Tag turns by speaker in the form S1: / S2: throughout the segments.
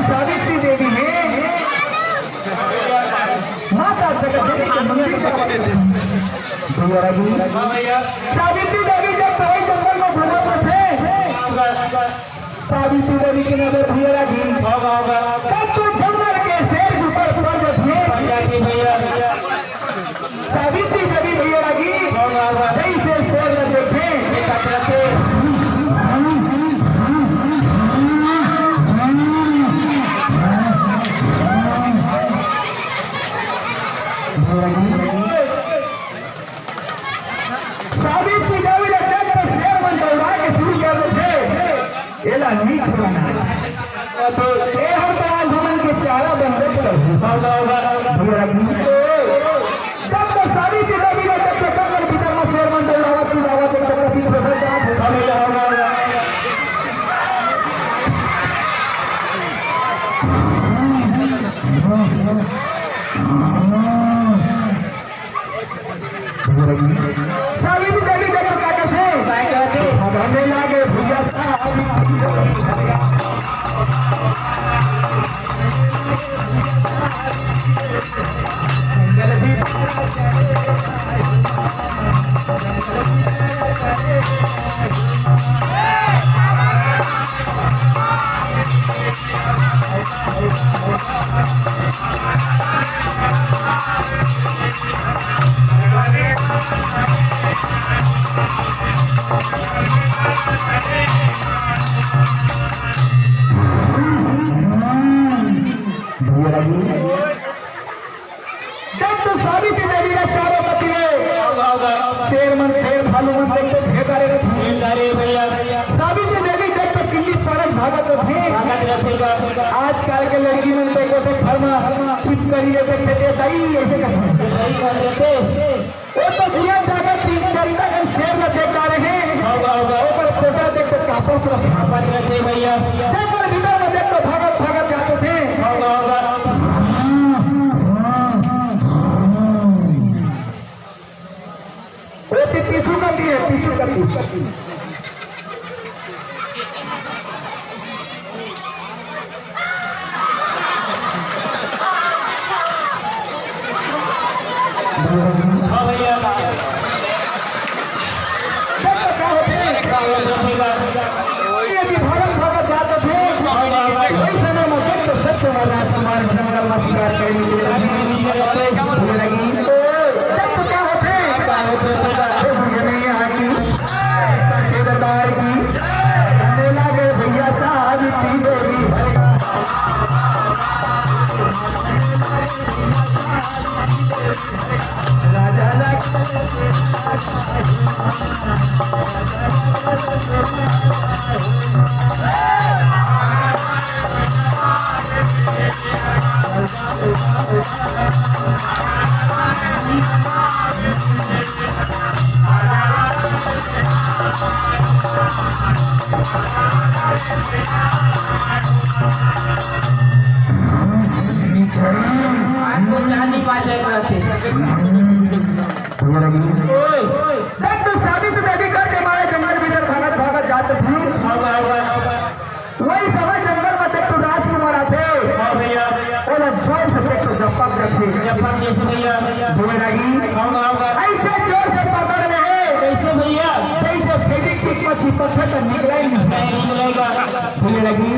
S1: सावित्री देवी है माता जगदम्बे के मंदिर का सावित्री देवी जब कई जंगल में घूमा थे सावित्री देवी के नजर भैया की तब तो जंगल के शेर ऊपर पड़ जाती सावित्री देवी भैया की जैसे शेर न देखे सावित्री देवी ने जब तो शेर मन दौड़ा के शुरू कर थे एला नीच बना तो ए हर बाल भवन के चारा बंद कर जब तो सावित्री देवी ने जब जंगल भीतर में शेर मन दौड़ावा कुदावा तो कभी बदल जात सावित्री देवी जब तो क्या कहते हमें लागे भैया जब तो सावित्री देवी ने चारों पति शेर मन शेर भालू मन देखते भेदारे सावित्री देवी जब तो किल्ली पड़क भागत थे आजकल के लड़की मन देखो थे घर में छिप करी लेते खेते जाई ऐसे करते वो तो जिया जाकर 3-4 तक शेर ल देख रहे हैं ऊपर फोटो देख तो कापड़ पर भापन रहते भैया देखो भीतर में देख तो भागत भागत जाते थे पीछू करती है पीछू करती है भगत जाते थे वही समय में जब तो सत्य राजकुमार जंगल में शिकार करने के लगी जब तो क्या होते ठेकेदार की लगे भैया सावित्री देवी राजा साबित देवी करके हमारे जंगल भीतर भागत भागत जाते थे वही समय जंगल में देख तो राजकुमार आते बोला जोर से देख तो जप्पा करते ऐसे जोर से पकड़ रहे कैसे भैया जैसे फेविक्विक में चिपक तो निकला ही नहीं लगी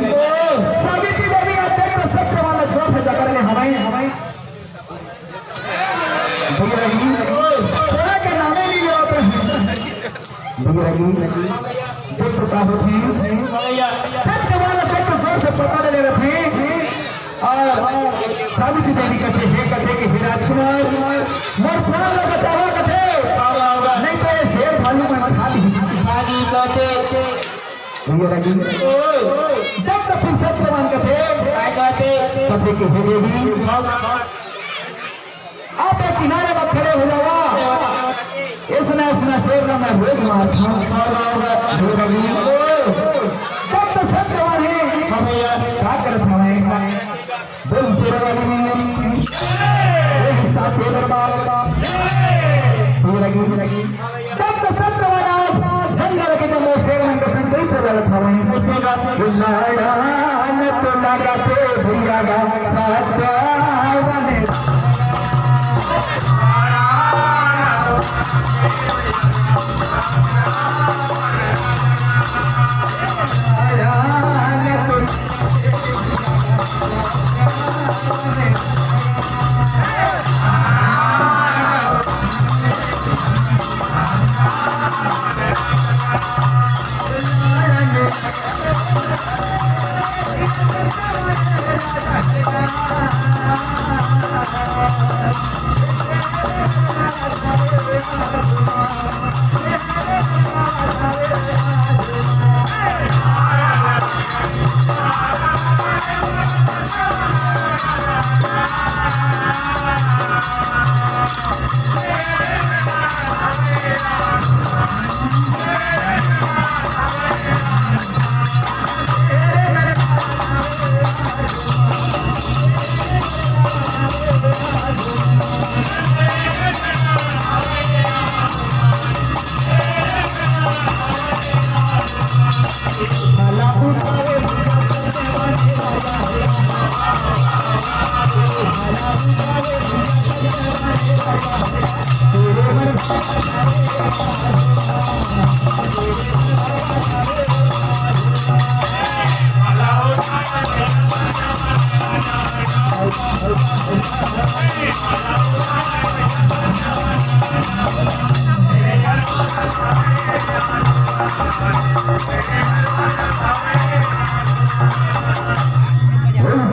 S1: सावित्री देवी आप देख तो सत्य वाला जोर से जकड़ ले हवाई छोरा के नामे नहीं लेते सत्य वाला देख तो जोर से पकड़ ले रहे और सावित्री देवी कहते कि हे राजकुमार मोर प्राण को बचावा कहते नहीं तो ये शेर भालू में खा ली जब तक फिर सत्यवान कहते कि हे देवी आप एक किनारे पर खड़े हो जाओ इसने शेर का मैं रोज मारता हूँ जब तक सत्यवान है क्या करत हमें बोल शेर वाली साचे लगी जब तक सत्यवान जंगल के जब शेर मन का संग कैसे गलत हमें जागा सत्यावने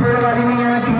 S1: शेरवाली नहीं आती